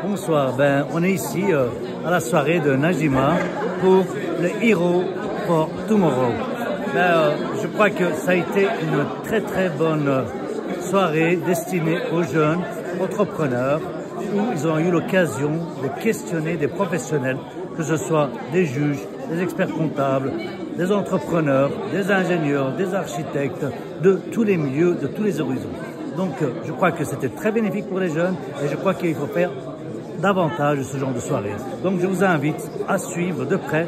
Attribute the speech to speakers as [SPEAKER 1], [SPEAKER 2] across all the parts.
[SPEAKER 1] Bonsoir, on est ici à la soirée de Najima pour le Hero for Tomorrow. Je crois que ça a été une très très bonne soirée destinée aux jeunes entrepreneurs où ils ont eu l'occasion de questionner des professionnels, que ce soit des juges, des experts comptables, des entrepreneurs, des ingénieurs, des architectes, de tous les milieux, de tous les horizons. Donc je crois que c'était très bénéfique pour les jeunes et je crois qu'il faut faire davantage de ce genre de soirées. Donc je vous invite à suivre de près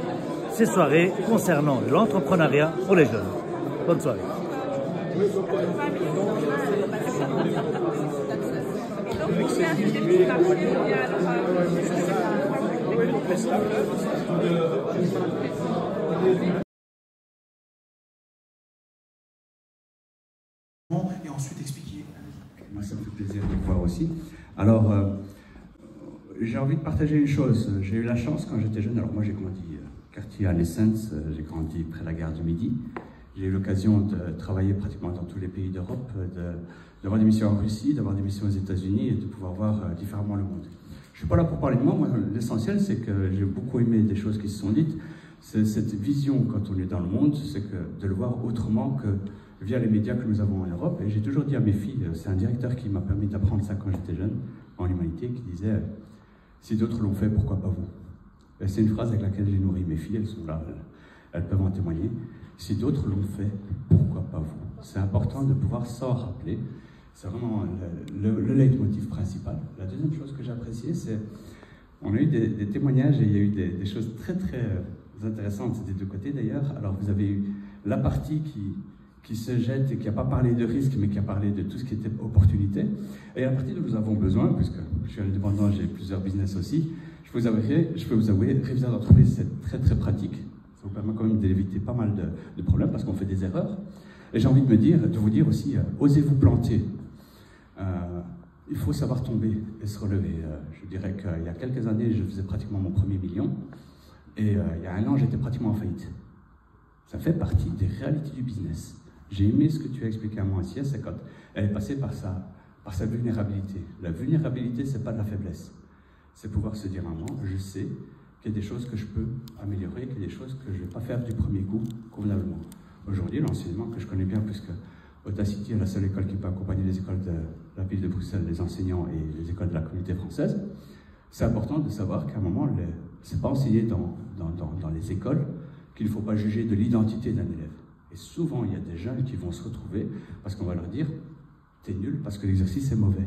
[SPEAKER 1] ces soirées concernant l'entrepreneuriat pour les jeunes. Bonne soirée.
[SPEAKER 2] Et ensuite expliquer.
[SPEAKER 3] Moi, ça me fait plaisir de vous voir aussi. Alors, j'ai envie de partager une chose. J'ai eu la chance quand j'étais jeune, alors moi j'ai grandi quartier à l'Essence, j'ai grandi près de la gare du Midi. J'ai eu l'occasion de travailler pratiquement dans tous les pays d'Europe, d'avoir des missions en Russie, d'avoir des missions aux États-Unis et de pouvoir voir différemment le monde. Je ne suis pas là pour parler de moi, l'essentiel c'est que j'ai beaucoup aimé des choses qui se sont dites. C'est cette vision quand on est dans le monde, c'est de le voir autrement que via les médias que nous avons en Europe. Et j'ai toujours dit à mes filles, c'est un directeur qui m'a permis d'apprendre ça quand j'étais jeune, en humanité, qui disait « Si d'autres l'ont fait, pourquoi pas vous ?» Et c'est une phrase avec laquelle j'ai nourri mes filles, elles sont là, elles peuvent en témoigner. « Si d'autres l'ont fait, pourquoi pas vous ?» C'est important de pouvoir s'en rappeler. C'est vraiment le leitmotiv principal. La deuxième chose que j'ai appréciée, c'est on a eu des témoignages et il y a eu des choses très très intéressantes des deux côtés d'ailleurs. Alors vous avez eu la partie qui se jette et qui n'a pas parlé de risque, mais qui a parlé de tout ce qui était opportunité. Et la partie dont nous avons besoin, puisque je suis indépendant, j'ai plusieurs business aussi, je peux vous avouer, réviseur d'entreprise, c'est très très pratique. Ça vous permet quand même d'éviter pas mal de problèmes parce qu'on fait des erreurs. Et j'ai envie de vous dire aussi, osez-vous planter. Il faut savoir tomber et se relever. Je dirais qu'il y a quelques années, je faisais pratiquement mon premier million. Et il y a un an, j'étais pratiquement en faillite. Ça fait partie des réalités du business. J'ai aimé ce que tu as expliqué à moi, Sia, c'est quand elle est passée par sa vulnérabilité. La vulnérabilité, c'est pas de la faiblesse. C'est pouvoir se dire à moi, je sais qu'il y a des choses que je peux améliorer, qu'il y a des choses que je ne vais pas faire du premier coup convenablement. Aujourd'hui, l'enseignement que je connais bien, puisque Audacity est la seule école qui peut accompagner les écoles de la ville de Bruxelles, les enseignants et les écoles de la communauté française, c'est important de savoir qu'à un moment, ce n'est pas enseigné dans les écoles qu'il ne faut pas juger de l'identité d'un élève. Et souvent, il y a des jeunes qui vont se retrouver parce qu'on va leur dire « t'es nul parce que l'exercice est mauvais ».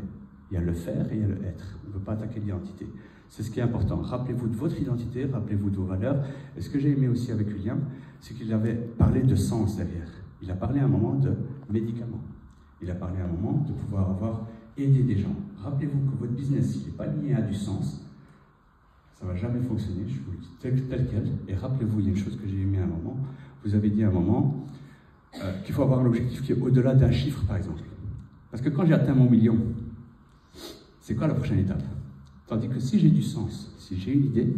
[SPEAKER 3] Il y a le faire et il y a le être. On ne peut pas attaquer l'identité. C'est ce qui est important. Rappelez-vous de votre identité, rappelez-vous de vos valeurs. Et ce que j'ai aimé aussi avec William, c'est qu'il avait parlé de sens derrière. Il a parlé à un moment de médicaments. Il a parlé à un moment de pouvoir aider des gens. Rappelez-vous que votre business, s'il n'est pas lié à du sens, ça ne va jamais fonctionner, je vous le dis tel quel. Et rappelez-vous, il y a une chose que j'ai aimé à un moment. Vous avez dit à un moment qu'il faut avoir un objectif qui est au-delà d'un chiffre, par exemple. Parce que quand j'ai atteint mon million, c'est quoi la prochaine étape? Tandis que si j'ai du sens, si j'ai une idée,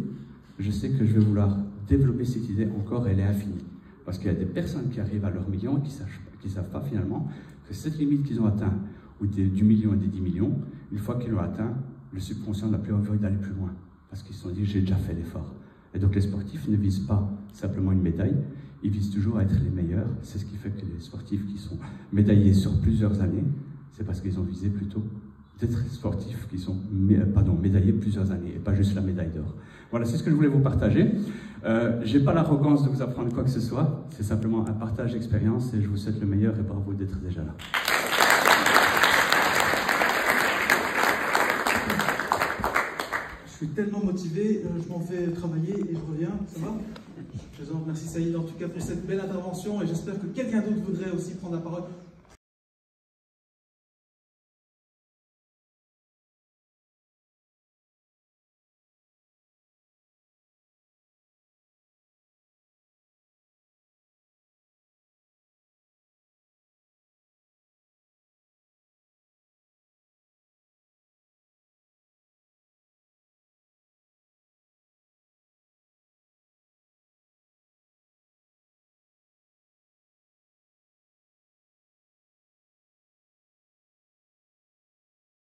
[SPEAKER 3] je sais que je vais vouloir développer cette idée encore et elle est infinie. Parce qu'il y a des personnes qui arrivent à leur million et qui ne savent pas finalement que cette limite qu'ils ont atteint, ou du million et des 10 millions, une fois qu'ils l'ont atteint, le subconscient n'a plus envie d'aller plus loin. Parce qu'ils se sont dit, j'ai déjà fait l'effort. Et donc les sportifs ne visent pas simplement une médaille, ils visent toujours à être les meilleurs. C'est ce qui fait que les sportifs qui sont médaillés sur plusieurs années, c'est parce qu'ils ont visé plutôt d'être sportifs qui sont médaillés plusieurs années et pas juste la médaille d'or. Voilà, c'est ce que je voulais vous partager. Je n'ai pas l'arrogance de vous apprendre quoi que ce soit, c'est simplement un partage d'expérience et je vous souhaite le meilleur et bravo d'être déjà là.
[SPEAKER 2] Je suis tellement motivé, je m'en vais travailler et je reviens, ça va? Je plaisante, merci Saïd en tout cas pour cette belle intervention et j'espère que quelqu'un d'autre voudrait aussi prendre la parole.